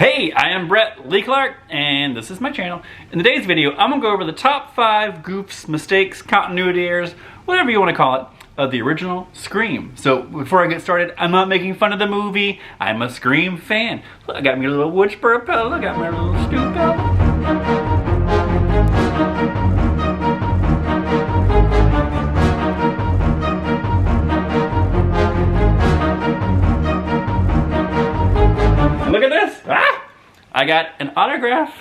Hey, I am Brett Lee Clark, and this is my channel. In today's video, I'm gonna go over the top 5 goofs, mistakes, continuity errors, whatever you want to call it, of the original Scream. So before I get started, I'm not making fun of the movie. I'm a Scream fan. Look, I got me a little wood spur pillow. I got my little stoop pillow. Look at this! Ah! I got an autograph.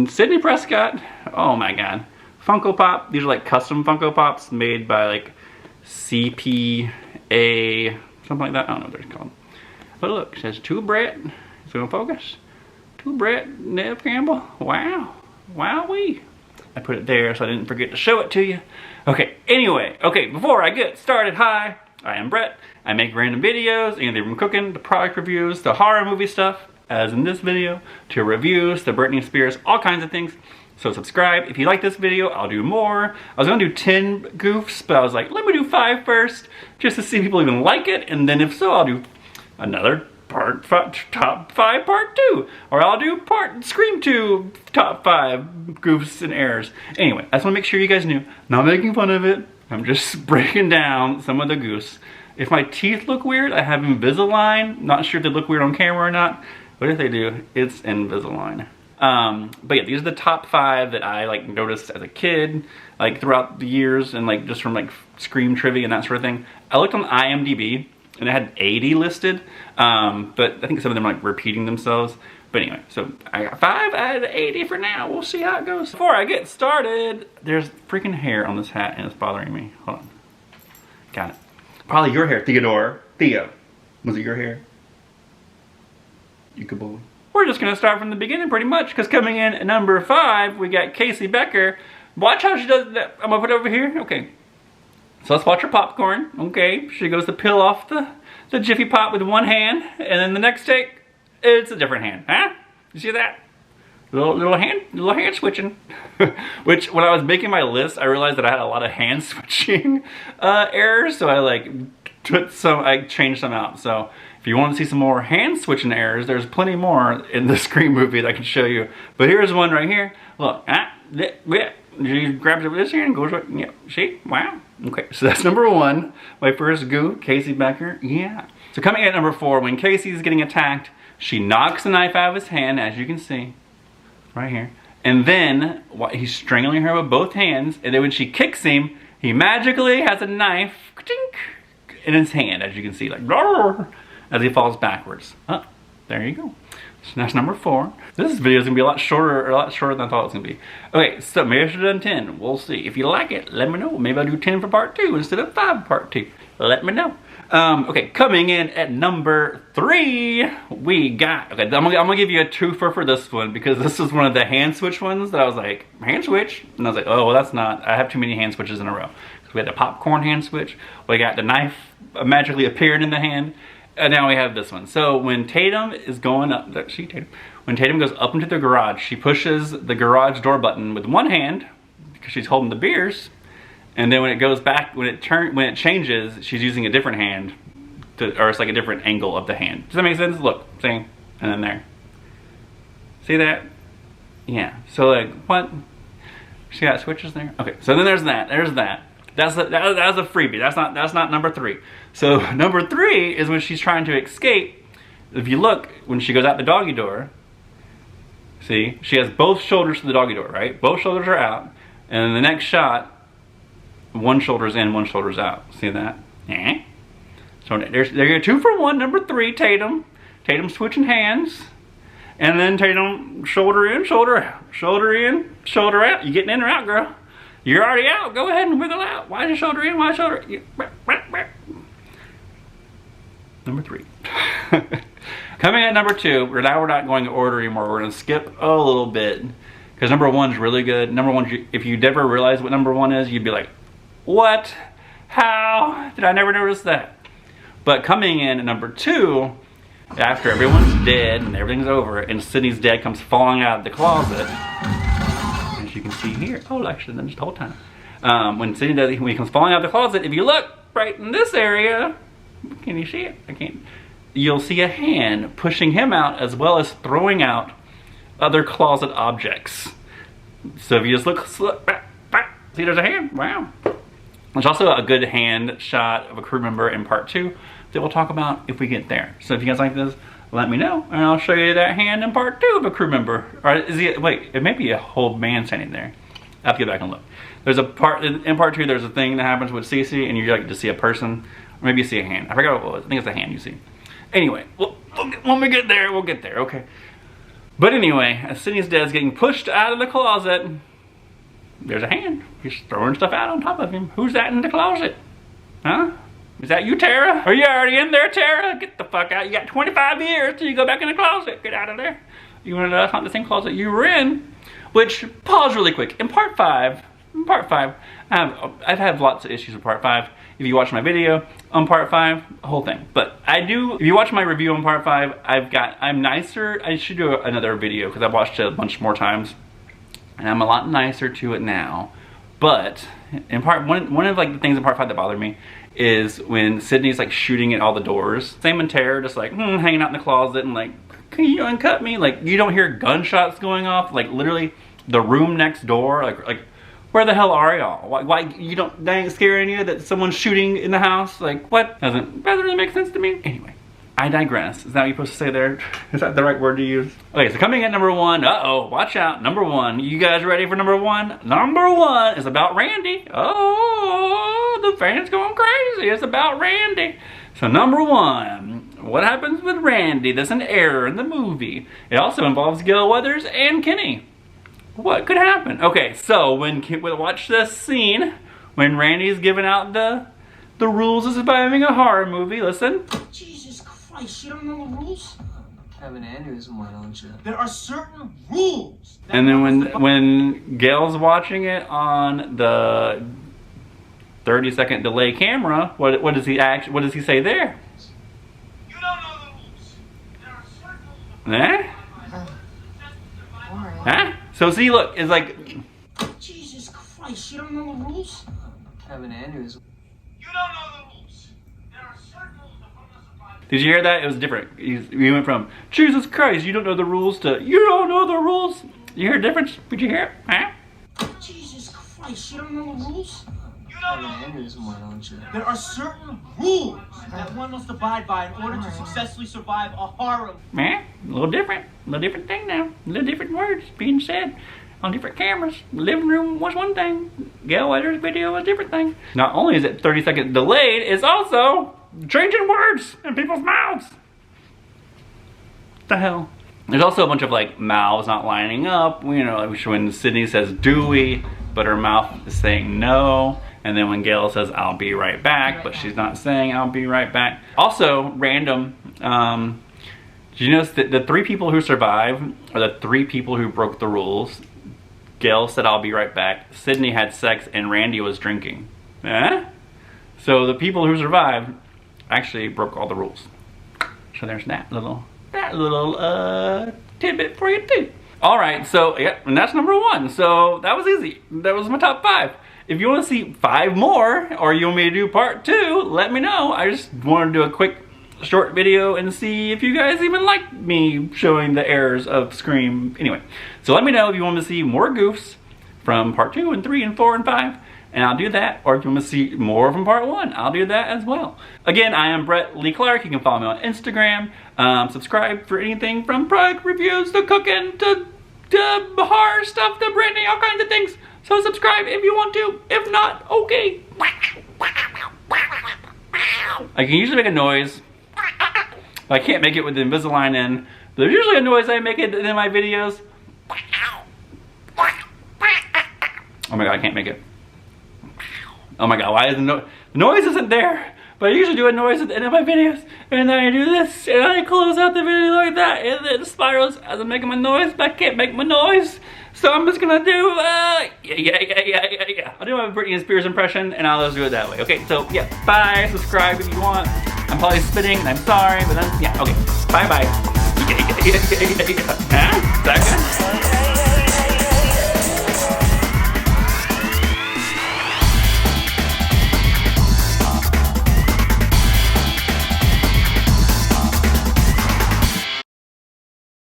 Sidney Prescott. Oh my god. Funko Pop. These are like custom Funko Pops made by like CPA, something like that. I don't know what they're called. But look, it says to Brett. It's gonna focus. To Brett, Neve Campbell. Wow. Wowee. I put it there so I didn't forget to show it to you. Okay, anyway. Okay, before I get started, hi. I am Brett. I make random videos, either from cooking, to product reviews, to horror movie stuff, as in this video, to reviews, to Britney Spears, all kinds of things. So subscribe. If you like this video, I'll do more. I was gonna do 10 goofs, but I was like, let me do 5 first, just to see if people even like it, and then if so, I'll do another top 5 part 2. Or I'll do Scream 2 top 5 goofs and errors. Anyway, I just wanna make sure you guys knew, not making fun of it, I'm just breaking down some of the goofs. If my teeth look weird, I have Invisalign. Not sure if they look weird on camera or not, but if they do, it's Invisalign. But yeah, these are the top 5 that I like noticed as a kid, like throughout the years, and like just from like Scream trivia and that sort of thing. I looked on IMDb and it had 80 listed, but I think some of them are like repeating themselves. But anyway, so I got 5 out of 80 for now. We'll see how it goes. Before I get started, there's freaking hair on this hat and it's bothering me. Hold on. Got it. Probably your hair, Theodore. Theo. Was it your hair? You could believe. We're just gonna start from the beginning pretty much, because coming in at number 5, we got Casey Becker. Watch how she does that. I'm gonna put it over here. Okay. So let's watch her popcorn. Okay. She goes to peel off the Jiffy Pop with one hand, and then the next take, it's a different hand. Huh? You see that? Little hand switching. Which, when I was making my list, I realized that I had a lot of hand switching errors, so I changed some out. So if you want to see some more hand switching errors, there's plenty more in the Scream movie that I can show you. But here's one right here. Look, she grabs it with this hand and goes right, yeah, see? Wow. Okay, so that's number 1. My first goof, Casey Becker, yeah. So coming in at number 4, when Casey's getting attacked, she knocks the knife out of his hand, as you can see, right here. And then he's strangling her with both hands, and then when she kicks him, he magically has a knife in his hand, as you can see, like as he falls backwards. Oh, there you go. So that's number 4. This video is gonna be a lot shorter than I thought it was gonna be. Okay, so maybe I should have done 10. We'll see. If you like it, let me know. Maybe I'll do 10 for part 2 instead of 5 for part 2. Let me know. Okay, coming in at number 3, we got, okay, I'm gonna give you a twofer for this one, because this is one of the hand switch ones that I was like, hand switch? And I was like, oh, well, that's not, I have too many hand switches in a row. So we had the popcorn hand switch, we got the knife magically appeared in the hand, and now we have this one. So when Tatum is going up, when Tatum goes up into the garage, she pushes the garage door button with one hand, because she's holding the beers, and then when it goes back, when it changes, she's using a different hand, or it's like a different angle of the hand. Does that make sense? Look, see? And then there. See that? Yeah. So like, what? See how it switches there? Okay, so then there's that. There's that. That's a freebie. That's not number 3. So number 3 is when she's trying to escape. If you look, when she goes out the doggy door, see? She has both shoulders to the doggy door, right? Both shoulders are out. And in the next shot, one shoulder's in, one shoulder's out. See that? Yeah. So there's 2 for 1. Number 3, Tatum. Tatum switching hands. And then Tatum shoulder in, shoulder out. Shoulder in, shoulder out. You getting in or out, girl? You're already out. Go ahead and wiggle out. Why is your shoulder in? Why is your shoulder? Number 3. Coming at number 2, now we're not going in order anymore. We're going to skip a little bit, because number 1 is really good. Number 1, if you never realize what number 1 is, you'd be like, what? How? Did I never notice that? But coming in at number 2, after everyone's dead and everything's over, and Sidney's dad comes falling out of the closet, as you can see here. Oh, actually, then just the whole time. When he comes falling out of the closet, if you look right in this area, can you see it? I can't. you'll see a hand pushing him out as well as throwing out other closet objects. So if you just look, see there's a hand, wow. There's also a good hand shot of a crew member in part 2 that we'll talk about if we get there. So if you guys like this, let me know and I'll show you that hand in part 2 of a crew member. Or is he, wait, it may be a whole man standing there. I have to get back and look. There's a part, in part 2, there's a thing that happens with Cece and you like to see a person, or maybe you see a hand. I forgot what it was, I think it's a hand you see. Anyway, when we get there, we'll get there, okay. But anyway, as Sidney's dad's getting pushed out of the closet, there's a hand. He's throwing stuff out on top of him. Who's that in the closet? Huh? Is that you, Tara? Are you already in there, Tara? Get the fuck out. You got 25 years till you go back in the closet. Get out of there. You wanna know that's not the same closet you were in? Which, pause really quick. In part 5, I've had lots of issues with part 5. If you watch my video on part 5, the whole thing. But if you watch my review on part 5, I'm nicer. I should do another video because I've watched it a bunch more times. And I'm a lot nicer to it now. But in part one of like the things in part 5 that bothered me is when Sidney's like shooting at all the doors. Sam and Tara just like hanging out in the closet and like, can you uncut me? Like you don't hear gunshots going off. Like literally the room next door. Like where the hell are y'all? Why you don't, that ain't scaring you that someone's shooting in the house? Like what? Doesn't really make sense to me. Anyway, I digress. Is that what you're supposed to say there? Is that the right word to use? Okay, so coming at number 1, uh-oh, watch out, number 1. You guys ready for number 1? Number 1 is about Randy. Oh, the fan's going crazy. It's about Randy. So number 1, what happens with Randy? There's an error in the movie. It also involves Gale Weathers and Kenny. What could happen? Okay, so watch this scene when Randy's giving out the rules of surviving a horror movie. Listen. Jesus Christ, you don't know the rules? Have an aneurysm, why don't you? There are certain rules. And then when Gale's watching it on the 30-second delay camera, what does he say there? You don't know the rules. There are certain rules. Huh? So see, look, it's like... Jesus Christ, you don't know the rules? Have an aneurysm. You don't know the rules. There are certain rules that put us apart. Did you hear that? It was different. We went from, Jesus Christ, you don't know the rules, to, you don't know the rules. You hear a difference? Did you hear it? Huh? Jesus Christ, you don't know the rules? You Have don't an know the rules. aneurysm, why don't you? There are certain rules that one must abide by in order to successfully survive a horror. Man, a little different thing now. A little different words being said on different cameras. The living room was one thing. Gale Weathers' video was a different thing. Not only is it 30 seconds delayed, it's also changing words in people's mouths. What the hell? There's also a bunch of like mouths not lining up. You know, like when Sidney says dewey, but her mouth is saying no. And then when Gale says, I'll be right back, but she's not saying I'll be right back. Also, random, did you notice that the 3 people who survived are the 3 people who broke the rules? Gale said, I'll be right back. Sidney had sex and Randy was drinking. Eh? So the people who survived actually broke all the rules. So there's that little tidbit for you too. All right, so yeah, and that's number 1. So that was easy. That was my top 5. If you want to see 5 more, or you want me to do part 2, let me know. I just want to do a quick, short video and see if you guys even like me showing the errors of Scream. Anyway, so let me know if you want to see more Goofs from part 2 and 3 and 4 and 5, and I'll do that. Or if you want to see more from part 1, I'll do that as well. Again, I am Brett Lee Clark. You can follow me on Instagram. Subscribe for anything from product reviews to cooking to horror stuff to Brittany, all kinds of things. So subscribe if you want to. If not, okay. I can usually make a noise. I can't make it with the Invisalign in. There's usually a noise I make it in my videos. Oh my god, I can't make it. Oh my god, why is the noise isn't there? But I usually do a noise at the end of my videos, and then I do this, and I close out the video like that, and then it spirals as I'm making my noise, but I can't make my noise. So I'm just gonna do, yeah. I'll do my Britney Spears impression, and I'll just do it that way. Okay, so yeah, bye, subscribe if you want. I'm probably spitting, and I'm sorry, but then, yeah, okay, bye-bye. Yeah. Huh? Is that good?